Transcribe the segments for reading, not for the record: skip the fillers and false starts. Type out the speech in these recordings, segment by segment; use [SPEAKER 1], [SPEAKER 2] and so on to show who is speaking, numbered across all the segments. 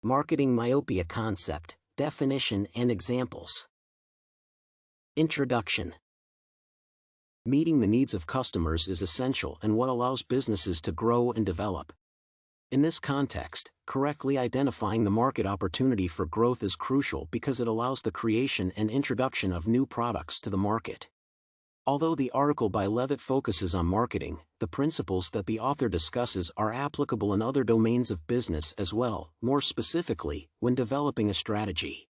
[SPEAKER 1] Marketing myopia concept, definition and examples. Introduction. Meeting the needs of customers is essential and what allows businesses to grow and develop. In this context, correctly identifying the market opportunity for growth is crucial because it allows the creation and introduction of new products to the market. Although the article by Levitt focuses on marketing, the principles that the author discusses are applicable in other domains of business as well, more specifically, when developing a strategy.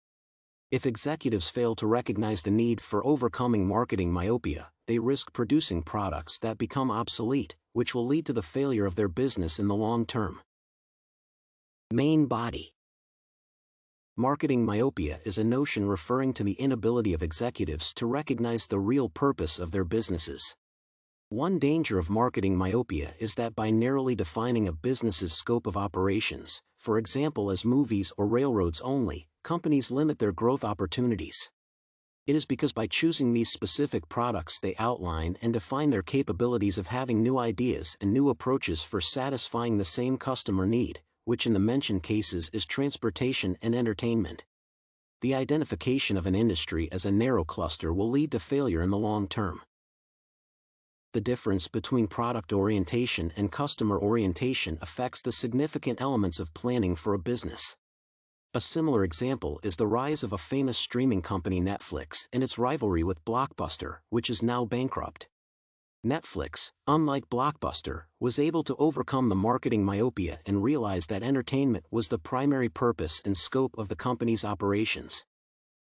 [SPEAKER 1] If executives fail to recognize the need for overcoming marketing myopia, they risk producing products that become obsolete, which will lead to the failure of their business in the long term. Main body. Marketing myopia is a notion referring to the inability of executives to recognize the real purpose of their businesses. One danger of marketing myopia is that by narrowly defining a business's scope of operations, for example as movies or railroads only, companies limit their growth opportunities. It is because by choosing these specific products they outline and define their capabilities of having new ideas and new approaches for satisfying the same customer need, which in the mentioned cases is transportation and entertainment. The identification of an industry as a narrow cluster will lead to failure in the long term. The difference between product orientation and customer orientation affects the significant elements of planning for a business. A similar example is the rise of a famous streaming company Netflix and its rivalry with Blockbuster, which is now bankrupt. Netflix, unlike Blockbuster, was able to overcome the marketing myopia and realize that entertainment was the primary purpose and scope of the company's operations.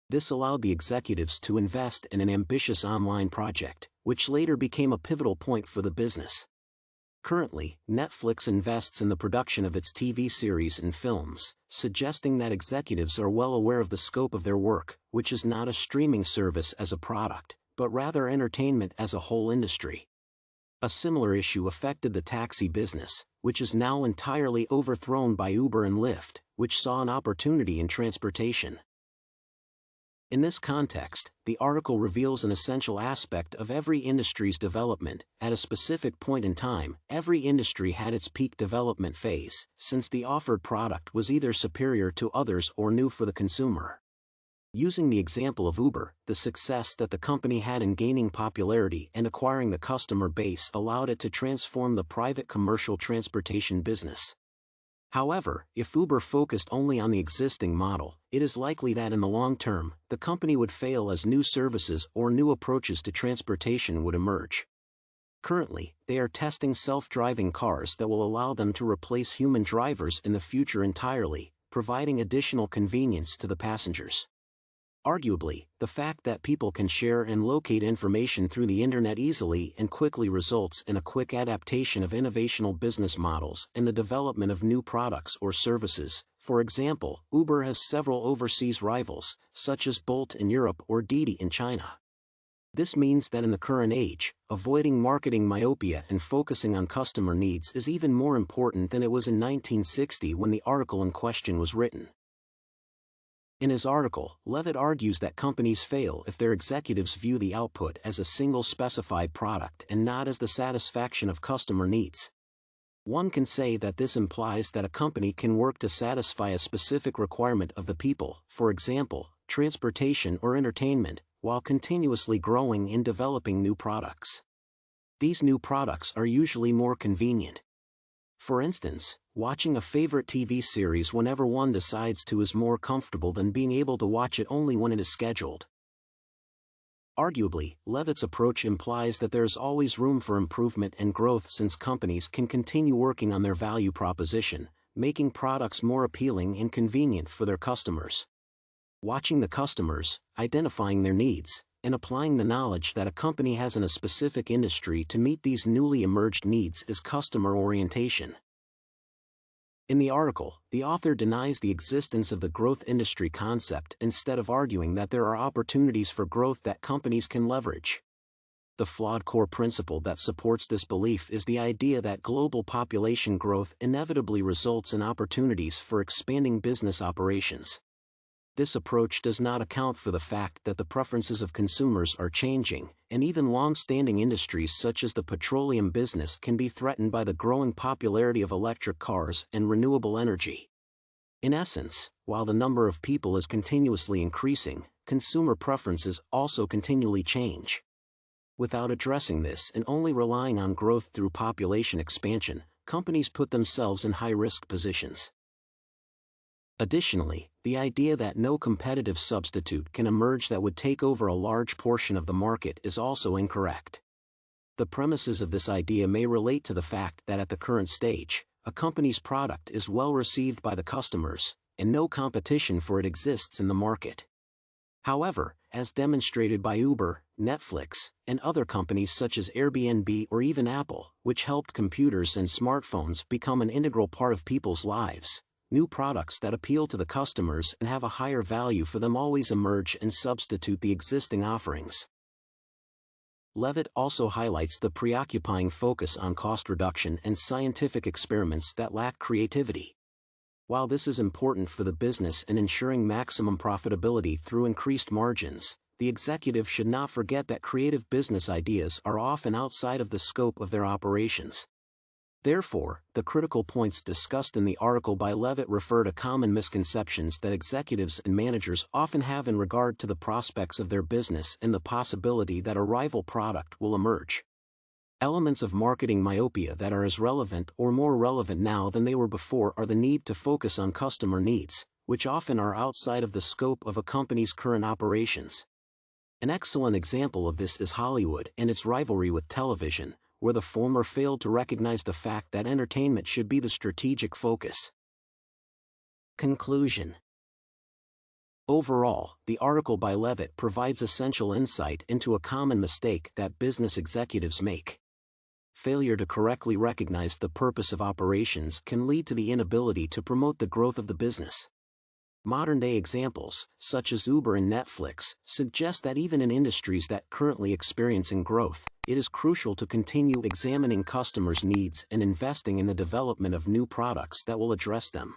[SPEAKER 1] This allowed the executives to invest in an ambitious online project, which later became a pivotal point for the business. Currently, Netflix invests in the production of its TV series and films, suggesting that executives are well aware of the scope of their work, which is not a streaming service as a product, but rather entertainment as a whole industry. A similar issue affected the taxi business, which is now entirely overthrown by Uber and Lyft, which saw an opportunity in transportation. In this context, the article reveals an essential aspect of every industry's development. At a specific point in time, every industry had its peak development phase, since the offered product was either superior to others or new for the consumer. Using the example of Uber, the success that the company had in gaining popularity and acquiring the customer base allowed it to transform the private commercial transportation business. However, if Uber focused only on the existing model, it is likely that in the long term, the company would fail as new services or new approaches to transportation would emerge. Currently, they are testing self-driving cars that will allow them to replace human drivers in the future entirely, providing additional convenience to the passengers. Arguably, the fact that people can share and locate information through the internet easily and quickly results in a quick adaptation of innovational business models and the development of new products or services. For example, Uber has several overseas rivals, such as Bolt in Europe or Didi in China. This means that in the current age, avoiding marketing myopia and focusing on customer needs is even more important than it was in 1960 when the article in question was written. In his article, Levitt argues that companies fail if their executives view the output as a single specified product and not as the satisfaction of customer needs. One can say that this implies that a company can work to satisfy a specific requirement of the people, for example, transportation or entertainment, while continuously growing and developing new products. These new products are usually more convenient. For instance, watching a favorite TV series whenever one decides to is more comfortable than being able to watch it only when it is scheduled. Arguably, Levitt's approach implies that there is always room for improvement and growth since companies can continue working on their value proposition, making products more appealing and convenient for their customers. Watching the customers, identifying their needs, and applying the knowledge that a company has in a specific industry to meet these newly emerged needs is customer orientation. In the article, the author denies the existence of the growth industry concept instead of arguing that there are opportunities for growth that companies can leverage. The flawed core principle that supports this belief is the idea that global population growth inevitably results in opportunities for expanding business operations. This approach does not account for the fact that the preferences of consumers are changing, and even long-standing industries such as the petroleum business can be threatened by the growing popularity of electric cars and renewable energy. In essence, while the number of people is continuously increasing, consumer preferences also continually change. Without addressing this and only relying on growth through population expansion, companies put themselves in high-risk positions. Additionally, the idea that no competitive substitute can emerge that would take over a large portion of the market is also incorrect. The premises of this idea may relate to the fact that at the current stage, a company's product is well received by the customers, and no competition for it exists in the market. However, as demonstrated by Uber, Netflix, and other companies such as Airbnb or even Apple, which helped computers and smartphones become an integral part of people's lives, new products that appeal to the customers and have a higher value for them always emerge and substitute the existing offerings. Levitt also highlights the preoccupying focus on cost reduction and scientific experiments that lack creativity. While this is important for the business in ensuring maximum profitability through increased margins, the executive should not forget that creative business ideas are often outside of the scope of their operations. Therefore, the critical points discussed in the article by Levitt refer to common misconceptions that executives and managers often have in regard to the prospects of their business and the possibility that a rival product will emerge. Elements of marketing myopia that are as relevant or more relevant now than they were before are the need to focus on customer needs, which often are outside of the scope of a company's current operations. An excellent example of this is Hollywood and its rivalry with television, where the former failed to recognize the fact that entertainment should be the strategic focus. Conclusion. Overall, the article by Levitt provides essential insight into a common mistake that business executives make. Failure to correctly recognize the purpose of operations can lead to the inability to promote the growth of the business. Modern-day examples, such as Uber and Netflix, suggest that even in industries that currently experiencing growth, it is crucial to continue examining customers' needs and investing in the development of new products that will address them.